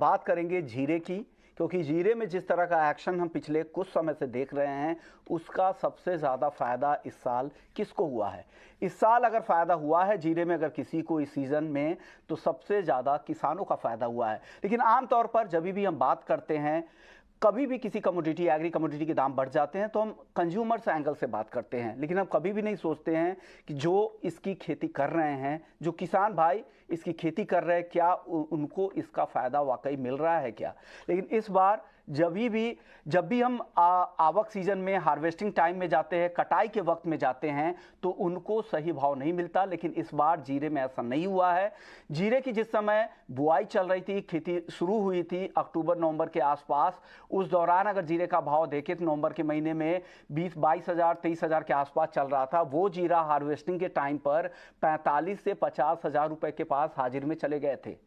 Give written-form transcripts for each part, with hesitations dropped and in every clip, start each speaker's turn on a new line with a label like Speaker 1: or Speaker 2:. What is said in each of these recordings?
Speaker 1: बात करेंगे जीरे की, क्योंकि जीरे में जिस तरह का एक्शन हम पिछले कुछ समय से देख रहे हैं उसका सबसे ज़्यादा फ़ायदा इस साल किसको हुआ है। इस साल अगर फ़ायदा हुआ है जीरे में अगर किसी को इस सीज़न में, तो सबसे ज़्यादा किसानों का फ़ायदा हुआ है। लेकिन आमतौर पर जब भी हम बात करते हैं, कभी भी किसी कमोडिटी, एग्री कमोडिटी के दाम बढ़ जाते हैं तो हम कंज्यूमर्स एंगल से बात करते हैं, लेकिन हम कभी भी नहीं सोचते हैं कि जो इसकी खेती कर रहे हैं, जो किसान भाई इसकी खेती कर रहे हैं, क्या उनको इसका फ़ायदा वाकई मिल रहा है क्या। लेकिन इस बार जब भी हम आवक सीजन में, हार्वेस्टिंग टाइम में जाते हैं, कटाई के वक्त में जाते हैं, तो उनको सही भाव नहीं मिलता। लेकिन इस बार जीरे में ऐसा नहीं हुआ है। जीरे की जिस समय बुआई चल रही थी, खेती शुरू हुई थी अक्टूबर नवंबर के आसपास, उस दौरान अगर जीरे का भाव देखें तो नवंबर के महीने में 22,000 23,000 के आसपास चल रहा था। वो जीरा हार्वेस्टिंग के टाइम पर 45 से 50,000 रुपए के पास हाजिर में चले गए थे।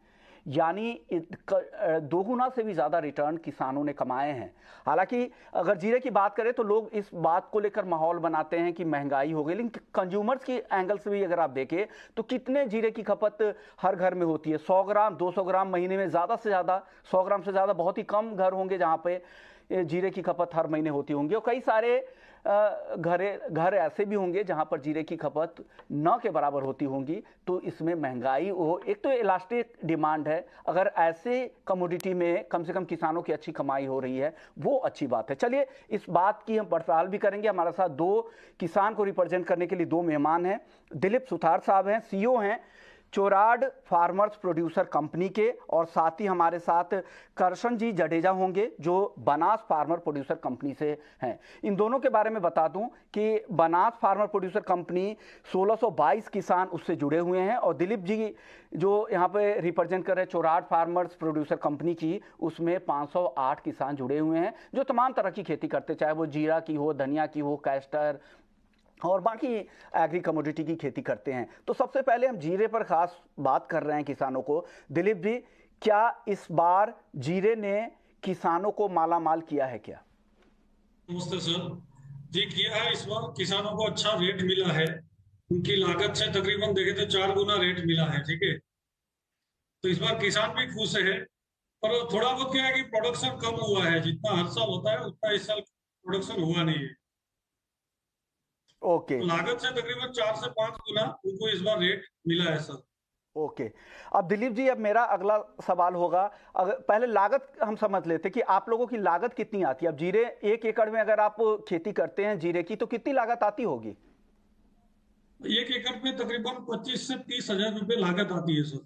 Speaker 1: यानी दोगुना से भी ज़्यादा रिटर्न किसानों ने कमाए हैं। हालांकि अगर जीरे की बात करें तो लोग इस बात को लेकर माहौल बनाते हैं कि महंगाई हो गई, लेकिन कंज्यूमर्स की एंगल से भी अगर आप देखें तो कितने जीरे की खपत हर घर में होती है। 100 ग्राम 200 ग्राम महीने में, ज़्यादा से ज़्यादा 100 ग्राम से ज़्यादा बहुत ही कम घर होंगे जहाँ पे जीरे की खपत हर महीने होती होंगी। और कई सारे घर ऐसे भी होंगे जहां पर जीरे की खपत न के बराबर होती होंगी। तो इसमें महंगाई हो, एक तो इलास्टिक डिमांड है, अगर ऐसे कमोडिटी में कम से कम किसानों की अच्छी कमाई हो रही है वो अच्छी बात है। चलिए इस बात की हम पड़ताल भी करेंगे। हमारे साथ दो किसान को रिप्रेजेंट करने के लिए दो मेहमान हैं। दिलीप सुथार साहब हैं, सीईओ हैं चोराड फार्मर्स प्रोड्यूसर कंपनी के, और साथ ही हमारे साथ करशन जी जडेजा होंगे जो बनास फार्मर प्रोड्यूसर कंपनी से हैं। इन दोनों के बारे में बता दूं कि बनास फार्मर प्रोड्यूसर कंपनी 1622 किसान उससे जुड़े हुए हैं, और दिलीप जी जो यहाँ पे रिप्रेजेंट कर रहे हैं चोराड फार्मर्स प्रोड्यूसर कंपनी की, उसमें 508 किसान जुड़े हुए हैं जो तमाम तरह की खेती करते, चाहे वो जीरा की हो, धनिया की हो, कैस्टर और बाकी एग्री कमोडिटी की खेती करते हैं। तो सबसे पहले हम जीरे पर खास बात कर रहे हैं किसानों को। दिलीप जी, क्या इस बार जीरे ने किसानों को माला माल किया है क्या?
Speaker 2: नमस्ते सर जी। किया है, इस बार किसानों को अच्छा रेट मिला है। उनकी लागत से तकरीबन देखे तो 4 गुना रेट मिला है। ठीक है, तो इस बार किसान भी खुश है। पर थोड़ा बहुत क्या है कि प्रोडक्शन कम हुआ है। जितना हर साल होता है उतना इस साल प्रोडक्शन हुआ नहीं है।
Speaker 1: ओके।
Speaker 2: तो लागत से तकरीबन 4 से 5 गुना उनको इस बार रेट मिला है सर।
Speaker 1: ओके। अब दिलीप जी, अब मेरा अगला सवाल होगा, अगर पहले लागत हम समझ लेते कि आप लोगों की लागत कितनी आती है। अब जीरे 1 एकड़ में अगर आप खेती करते हैं जीरे की, तो कितनी लागत आती होगी?
Speaker 2: 1 एकड़ में तकरीबन 25 से 30 हजार रुपये लागत आती है सर।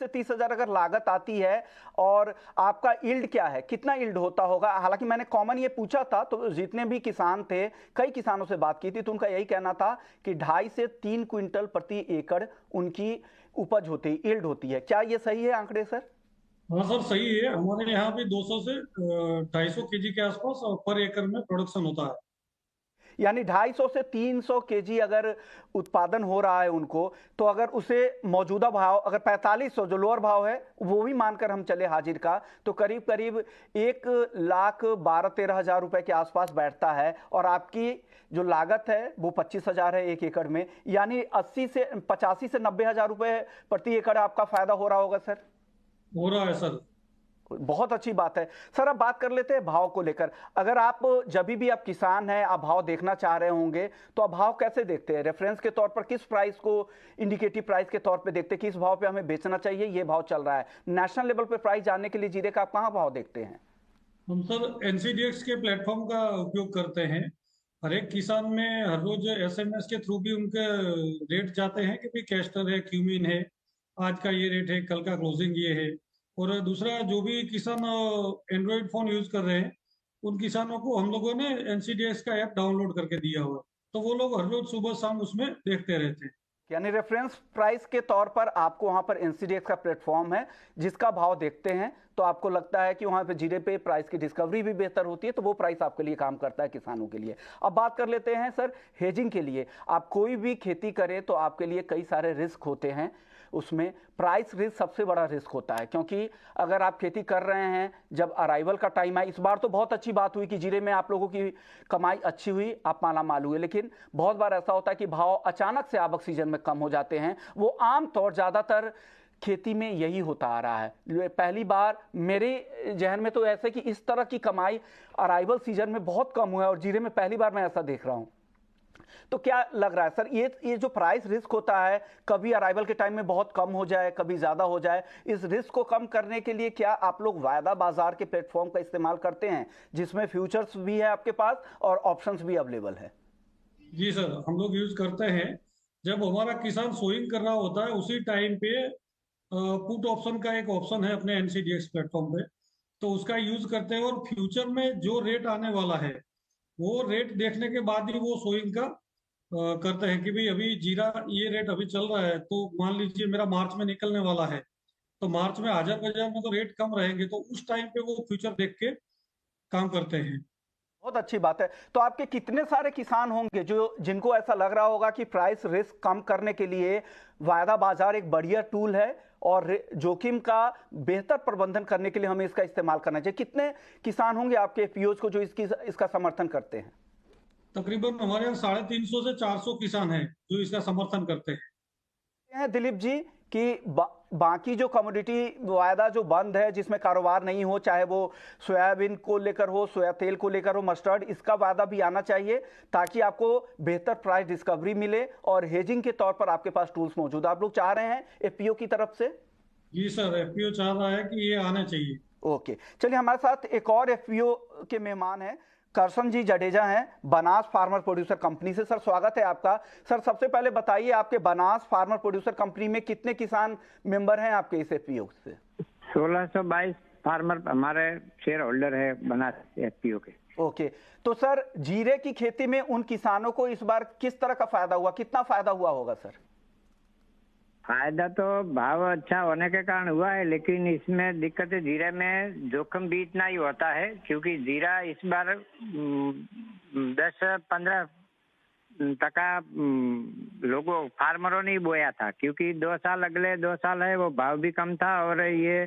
Speaker 1: से 30,000 अगर लागत आती है, और आपका यील्ड क्या है, कितना यील्ड होता होगा? हालांकि मैंने कॉमन ये पूछा था, तो जितने भी किसान थे, कई किसानों से बात की थी, तो उनका यही कहना था कि 2.5 से 3 क्विंटल प्रति एकड़ उनकी उपज होती है, यील्ड होती है। क्या ये सही है आंकड़े सर?
Speaker 2: हाँ सर, सही है। हमारे यहाँ भी 200 से 250 केजी के आसपास पर एकड़ में प्रोडक्शन होता है।
Speaker 1: यानी 250 से 300 केजी अगर उत्पादन हो रहा है उनको, तो अगर उसे मौजूदा भाव अगर 4500 जो लोअर भाव है वो भी मानकर हम चले हाजिर का, तो करीब करीब 1,12,13,000 रुपए के आसपास बैठता है। और आपकी जो लागत है वो 25,000 है 1 एकड़ में, यानी 85 से 90,000 रुपए प्रति एकड़ आपका फायदा हो रहा होगा सर।
Speaker 2: हो रहा है सर।
Speaker 1: बहुत अच्छी बात है सर। अब बात कर लेते हैं भाव को लेकर। अगर आप जब भी आप किसान हैं, आप भाव देखना चाह रहे होंगे, तो आप भाव कैसे देखते हैं? रेफरेंस के तौर पर किस प्राइस को इंडिकेटिव प्राइस के तौर पे देखते हैं, किस भाव पे हमें बेचना चाहिए, ये भाव चल रहा है? नेशनल लेवल पे प्राइस जानने के लिए जीरे का आप कहाँ भाव देखते हैं?
Speaker 2: हम सर एनसीडीएक्स के प्लेटफॉर्म का उपयोग करते हैं। हर एक किसान में हर रोज एसएमएस के थ्रू भी उनके रेट जाते हैं कि भाई कैस्टर है, क्यूमिन है, आज का ये रेट है, कल का क्लोजिंग ये है। और दूसरा, जो भी किसान एंड्रॉइड फोन यूज कर रहे हैं उन किसानों को हम लोगों ने एनसीडीएक्स का ऐप डाउनलोड करके दिया हुआ है, तो वो लोग हर रोज सुबह शाम उसमें देखते रहते हैं।
Speaker 1: यानी रेफरेंस प्राइस के तौर पर आपको वहां पर एनसीडीएक्स का प्लेटफॉर्म है, जिसका भाव देखते हैं तो आपको लगता है कि वहां पे जीरे पे प्राइस की डिस्कवरी भी बेहतर होती है, तो वो प्राइस आपके लिए काम करता है किसानों के लिए। अब बात कर लेते हैं सर हेजिंग के लिए। आप कोई भी खेती करें तो आपके लिए कई सारे रिस्क होते हैं, उसमें प्राइस रिस्क सबसे बड़ा रिस्क होता है। क्योंकि अगर आप खेती कर रहे हैं, जब अराइवल का टाइम है, इस बार तो बहुत अच्छी बात हुई कि जीरे में आप लोगों की कमाई अच्छी हुई, आप माला माल हुए, लेकिन बहुत बार ऐसा होता है कि भाव अचानक से आवक सीजन में कम हो जाते हैं। वो आम तौर ज़्यादातर खेती में यही होता आ रहा है। पहली बार मेरे जहन में तो ऐसे कि इस तरह की कमाई अराइवल सीजन में बहुत कम हुआ है और जीरे में पहली बार मैं ऐसा देख रहा हूं। तो क्या लग रहा है सर, ये जो प्राइस रिस्क होता है, कभी अराइवल के टाइम में बहुत कम हो जाए, कभी ज्यादा हो जाए, इस रिस्क को कम करने के लिए क्या आप लोग वायदा बाजार के प्लेटफॉर्म का इस्तेमाल करते हैं जिसमें फ्यूचर्स भी है आपके पास और ऑप्शंस भी अवेलेबल है?
Speaker 2: जी सर, हम लोग यूज करते हैं। जब हमारा किसान सोइंग कर रहा होता है उसी टाइम पे पुट ऑप्शन का एक ऑप्शन है अपने एनसीडीएक्स प्लेटफॉर्म पे, तो उसका यूज करते हैं और फ्यूचर में जो रेट आने वाला है वो रेट देखने के बाद ही वो सोइंग का करते हैं कि भाई अभी जीरा ये रेट अभी चल रहा है, तो मान लीजिए मेरा मार्च में निकलने वाला है, तो मार्च में हाजिर बाजार में तो रेट कम रहेंगे, तो उस टाइम पे वो फ्यूचर देख के काम करते हैं।
Speaker 1: बहुत अच्छी बात है। तो आपके कितने सारे किसान होंगे जो जिनको ऐसा लग रहा होगा कि प्राइस रिस्क कम करने के लिए वायदा बाजार एक बढ़िया टूल है और जोखिम का बेहतर प्रबंधन करने के लिए हमें इसका इस्तेमाल करना चाहिए? कितने किसान होंगे आपके एफपीओज को जो इसका समर्थन करते हैं?
Speaker 2: तकरीबन हमारे यहाँ 350 से 400 किसान हैं जो इसका समर्थन करते
Speaker 1: हैं दिलीप जी कि बाकी जो कमोडिटी वायदा जो बंद है जिसमें कारोबार नहीं हो, चाहे वो सोयाबीन को लेकर हो, सोया तेल को लेकर हो, मस्टर्ड, इसका वायदा भी आना चाहिए ताकि आपको बेहतर प्राइस डिस्कवरी मिले और हेजिंग के तौर पर आपके पास टूल्स मौजूद। आप लोग चाह रहे हैं एफपीओ की तरफ से?
Speaker 2: जी सर, एफपीओ चाह रहा है कि ये आना चाहिए।
Speaker 1: ओके, चलिए हमारे साथ एक और एफपीओ के मेहमान हैं, करसन जी जडेजा हैं, बनास फार्मर प्रोड्यूसर कंपनी से। सर स्वागत है आपका। सर सबसे पहले बताइए आपके बनास फार्मर प्रोड्यूसर कंपनी में कितने किसान मेंबर हैं आपके इस एफपीओ से?
Speaker 3: 1622 फार्मर हमारे शेयर होल्डर है बनास एफपीओ के।
Speaker 1: ओके, तो सर जीरे की खेती में उन किसानों को इस बार किस तरह का फायदा हुआ, कितना फायदा हुआ होगा सर?
Speaker 3: फायदा तो भाव अच्छा होने के कारण हुआ है, लेकिन इसमें दिक्कत है जीरे में जोखिम भी इतना ही होता है क्योंकि जीरा इस बार 10-15% लोगों फार्मरों ने ही बोया था क्योंकि अगले 2 साल है वो भाव भी कम था और ये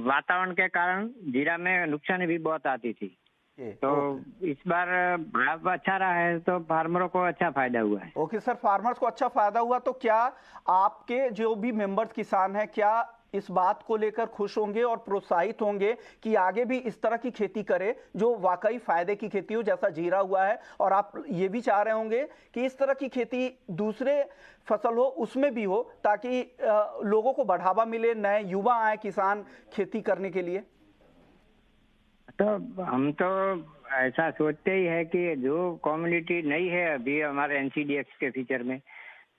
Speaker 3: वातावरण के कारण जीरा में नुकसान भी बहुत आती थी। तो इस बार भाव अच्छा रहा है तो फार्मरों को अच्छा फायदा हुआ है।
Speaker 1: ओके सर, फार्मर्स को अच्छा फायदा हुआ, तो क्या आपके जो भी मेंबर्स किसान हैं क्या इस बात को लेकर खुश होंगे और प्रोत्साहित होंगे कि आगे भी इस तरह की खेती करे जो वाकई फायदे की खेती हो जैसा जीरा हुआ है? और आप ये भी चाह रहे होंगे कि इस तरह की खेती दूसरे फसल हो उसमें भी हो ताकि लोगों को बढ़ावा मिले, नए युवा आए किसान खेती करने के लिए?
Speaker 3: तो हम तो ऐसा सोचते ही है कि जो कम्युनिटी नहीं है अभी हमारे एनसीडीएक्स के फीचर में,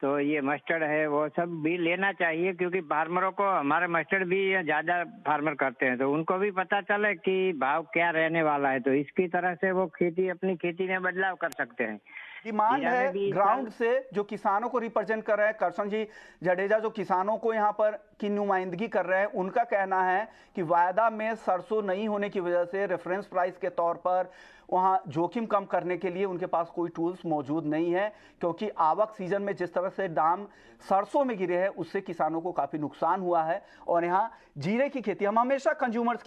Speaker 3: तो ये मस्टर्ड है वो सब भी लेना चाहिए क्योंकि फार्मरों को हमारे मस्टर्ड भी ज्यादा फार्मर करते हैं तो उनको भी पता चले कि भाव क्या रहने वाला है, तो इसकी तरह से वो अपनी खेती में बदलाव कर सकते हैं।
Speaker 1: डिमांड है ग्राउंड से जो किसानों को रिप्रेजेंट कर रहे हैं करसन जी जडेजा, जो किसानों को यहाँ पर की नुमाइंदगी कर रहे हैं, उनका कहना है कि वायदा में सरसों नहीं होने की वजह से रेफरेंस प्राइस के तौर पर वहाँ जोखिम कम करने के लिए उनके पास कोई टूल्स मौजूद नहीं है क्योंकि आवक सीजन में जिस तरह से दाम सरसों में गिरे हैं उससे किसानों को काफ़ी नुकसान हुआ है। और यहाँ जीरे की खेती, हम हमेशा कंज्यूमर्स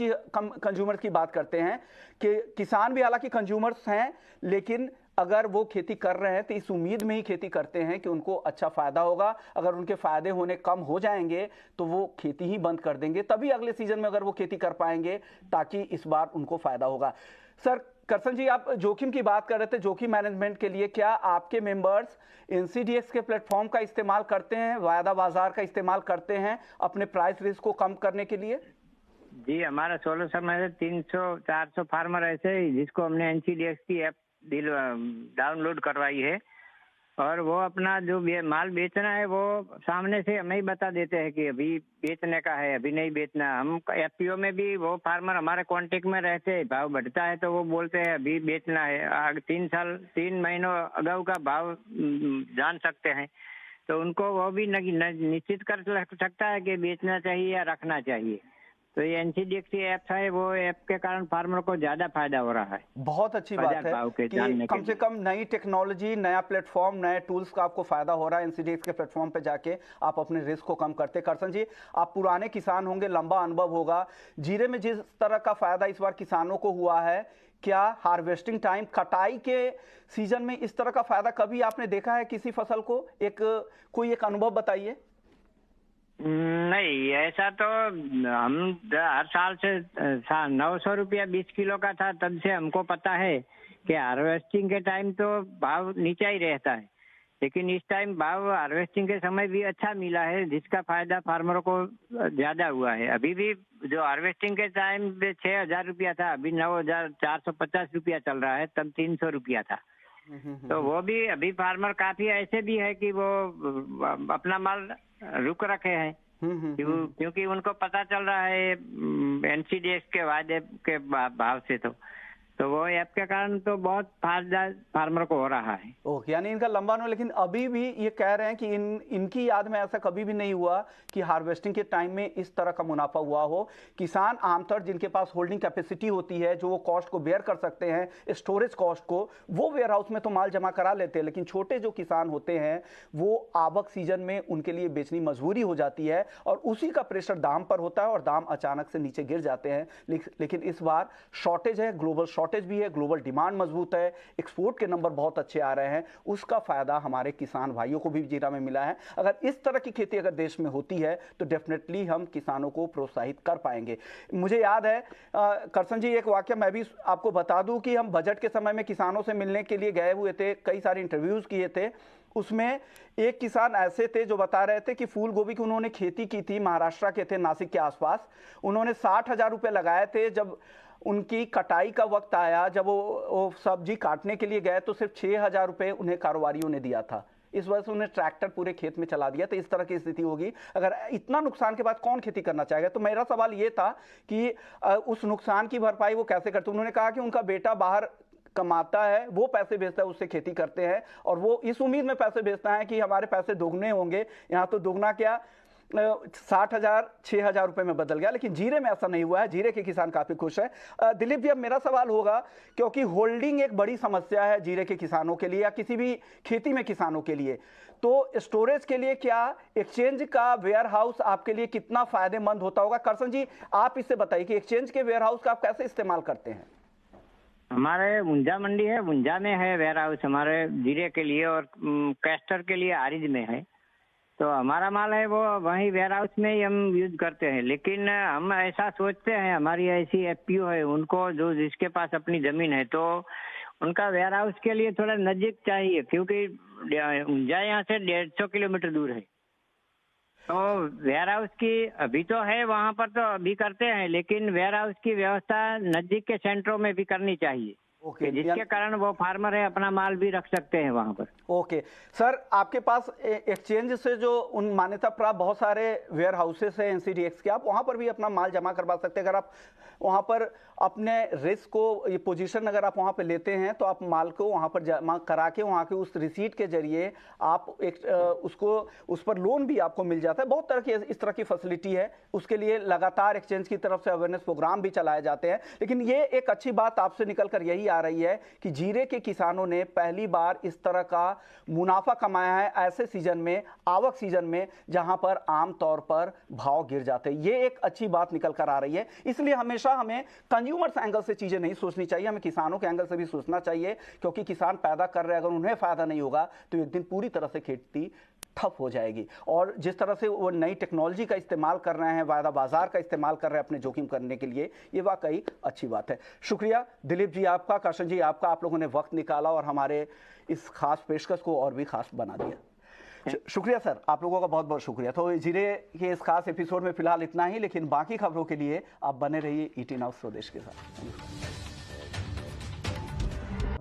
Speaker 1: की बात करते हैं कि किसान भी हालांकि कंज्यूमर्स हैं लेकिन अगर वो खेती कर रहे हैं तो इस उम्मीद में ही खेती करते हैं कि उनको अच्छा फायदा होगा। अगर उनके फायदे होने कम हो जाएंगे तो वो खेती ही बंद कर देंगे, तभी अगले सीजन में अगर वो खेती कर पाएंगे ताकि इस बार उनको फायदा होगा। सर करसन जी, आप जोखिम की बात कर रहे थे, जोखिम मैनेजमेंट के लिए क्या आपके मेंबर्स एनसीडीएक्स के प्लेटफॉर्म का इस्तेमाल करते हैं, वायदा बाजार का इस्तेमाल करते हैं अपने प्राइस रिस्क को कम करने के लिए?
Speaker 3: जी, हमारा 1600 में 300-400 फार्मर ऐसे जिसको हमने एनसीडीएक्स की ऐप डाउनलोड करवाई है और वो अपना जो माल बेचना है वो सामने से हमें ही बता देते हैं कि अभी बेचने का है, अभी नहीं बेचना। हम एफपीओ में भी वो फार्मर हमारे कांटेक्ट में रहते हैं, भाव बढ़ता है तो वो बोलते हैं अभी बेचना है। 3 महीनों अगाऊ का भाव जान सकते हैं तो उनको वो भी निश्चित कर सकता है कि बेचना चाहिए या रखना चाहिए। तो ये एनसीडीएक्स ऐप है, वो ऐप के कारण फार्मर को ज्यादा फायदा हो रहा है।
Speaker 1: बहुत अच्छी बात है कि कम से कम नई टेक्नोलॉजी, नया प्लेटफॉर्म, नए टूल्स का आपको फायदा हो रहा है। एनसीडीएक्स के प्लेटफॉर्म पे जाके आप अपने रिस्क को कम करते। करसन जी, आप पुराने किसान होंगे, लंबा अनुभव होगा, जीरे में जिस तरह का फायदा इस बार किसानों को हुआ है, क्या हार्वेस्टिंग टाइम, कटाई के सीजन में इस तरह का फायदा कभी आपने देखा है किसी फसल को? कोई एक अनुभव बताइए।
Speaker 3: नहीं, ऐसा तो हम हर साल से 900 रुपया 20 किलो का था, तब से हमको पता है कि हार्वेस्टिंग के टाइम तो भाव नीचा ही रहता है, लेकिन इस टाइम भाव हार्वेस्टिंग के समय भी अच्छा मिला है, जिसका फायदा फार्मरों को ज्यादा हुआ है। अभी भी जो हार्वेस्टिंग के टाइम पे 6,000 रुपया था, अभी 9,450 रुपया चल रहा है, तब 300 रुपया था। तो वो भी अभी फार्मर काफी ऐसे भी है कि वो अपना माल रुक रखे हैं, क्योंकि उनको पता चल रहा है एनसीडीएक्स के वायदे के भाव से। तो वो ऐप के कारण तो बहुत फायदा फार्मर को हो रहा है।
Speaker 1: ओके, यानी इनका लंबा नहीं, लेकिन अभी भी ये कह रहे हैं कि इनकी याद में ऐसा कभी भी नहीं हुआ कि हार्वेस्टिंग के टाइम में इस तरह का मुनाफा हुआ हो। किसान आमतौर जिनके पास होल्डिंग कैपेसिटी होती है, जो वो कॉस्ट को बेयर कर सकते हैं, स्टोरेज कॉस्ट को, वो वेयर हाउस में तो माल जमा करा लेते हैं, लेकिन छोटे जो किसान होते हैं वो आवक सीजन में उनके लिए बेचनी मजबूरी हो जाती है और उसी का प्रेशर दाम पर होता है और दाम अचानक से नीचे गिर जाते हैं। लेकिन इस बार शॉर्टेज है, ग्लोबल शॉर्टेज भी है, ग्लोबल डिमांड मजबूत है, एक्सपोर्ट के नंबर बहुत अच्छे आ रहे हैं, उसका फायदा हमारे किसान भाइयों को भी जीरा में मिला है। अगर इस तरह की खेती अगर देश में होती है तो डेफिनेटली हम किसानों को प्रोत्साहित कर पाएंगे। मुझे याद है करसन जी, एक वाक्य मैं भी आपको बता दूं कि हम बजट के समय में किसानों से मिलने के लिए गए हुए थे, कई सारे इंटरव्यूज किए थे। उसमें एक किसान ऐसे थे जो बता रहे थे कि फूल गोभी की उन्होंने खेती की थी, महाराष्ट्र के थे, नासिक के आसपास। उन्होंने 60,000 रुपए लगाए थे। जब उनकी कटाई का वक्त आया, जब वो सब्जी काटने के लिए गए तो सिर्फ 6,000 रुपए उन्हें कारोबारियों ने दिया था। इस वजह से उन्हें ट्रैक्टर पूरे खेत में चला दिया। तो इस तरह की स्थिति होगी। अगर इतना नुकसान के बाद कौन खेती करना चाहेगा? तो मेरा सवाल ये था कि उस नुकसान की भरपाई वो कैसे करते। उन्होंने कहा कि उनका बेटा बाहर कमाता है, वो पैसे भेजता है, उससे खेती करते हैं और वो इस उम्मीद में पैसे भेजता है कि हमारे पैसे दोगुने होंगे। यहाँ तो दोगुना क्या, 60,000 6,000 रुपए में बदल गया। लेकिन जीरे में ऐसा नहीं हुआ है, जीरे के किसान काफी खुश है। दिलीप जी, अब मेरा सवाल होगा, क्योंकि होल्डिंग एक बड़ी समस्या है जीरे के किसानों के लिए या किसी भी खेती में किसानों के लिए, तो स्टोरेज के लिए क्या एक्सचेंज का वेयर हाउस आपके लिए कितना फायदेमंद होता होगा? करसन जी, आप इससे बताइए कि एक्सचेंज के वेयर हाउस का आप कैसे इस्तेमाल करते हैं?
Speaker 3: हमारे मुंजा मंडी है, मुंजा में है वेयर हाउस हमारे जीरे के लिए, और कैस्टर के लिए आरिज में है। तो हमारा माल है वो वहीं वेयर हाउस में ही हम यूज करते हैं। लेकिन हम ऐसा सोचते हैं, हमारी ऐसी एफपीओ है, उनको जो जिसके पास अपनी जमीन है, तो उनका वेयर हाउस के लिए थोड़ा नजदीक चाहिए, क्योंकि मुंजा यहाँ से 150 किलोमीटर दूर है। तो वेयर हाउस की अभी तो है वहाँ पर, तो अभी करते हैं, लेकिन वेयर हाउस की व्यवस्था नजदीक के सेंटरों में भी करनी चाहिए।
Speaker 1: ओके,
Speaker 3: जिसके कारण वो फार्मर है अपना माल भी रख सकते हैं वहां पर।
Speaker 1: ओके सर, आपके पास एक्सचेंज से जो उन मान्यता प्राप्त बहुत सारे वेयर हाउसेस है एनसीडीएक्स के, आप वहां पर भी अपना माल जमा करवा सकते हैं। अगर आप वहां पर अपने रिस्क को, ये पोजीशन अगर आप वहां पर लेते हैं तो आप माल को वहां पर जमा करा के वहां के उस रिसीट के जरिए आप उस पर लोन भी आपको मिल जाता है। बहुत तरह की इस तरह की फैसिलिटी है, उसके लिए लगातार एक्सचेंज की तरफ से अवेयरनेस प्रोग्राम भी चलाए जाते हैं। लेकिन ये एक अच्छी बात आपसे निकल कर यही आ रही है कि जीरे के किसानों ने पहली बार इस तरह का मुनाफा कमाया है ऐसे सीजन में, आवक सीजन में, जहां पर आमतौर पर भाव गिर जाते हैं। ये एक अच्छी बात निकल कर आ रही है। इसलिए हमेशा हमें कंज्यूमर्स एंगल से चीजें नहीं सोचनी चाहिए, हमें किसानों के एंगल से भी सोचना चाहिए, क्योंकि किसान पैदा कर रहे हैं, अगर उन्हें फायदा नहीं होगा तो एक दिन पूरी तरह से खेती ठप हो जाएगी। और जिस तरह से वो नई टेक्नोलॉजी का इस्तेमाल कर रहे हैं, वायदा बाजार का इस्तेमाल कर रहे हैं अपने जोखिम करने के लिए, ये वाकई अच्छी बात है। शुक्रिया दिलीप जी आपका, करसन जी आपका, आप लोगों ने वक्त निकाला और हमारे इस खास पेशकश को और भी खास बना दिया। शुक्रिया सर, आप लोगों का बहुत बहुत शुक्रिया। तो जीरे के इस खास एपिसोड में फिलहाल इतना ही, लेकिन बाकी खबरों के लिए आप बने रहिए ET नाउ स्वदेश के साथ।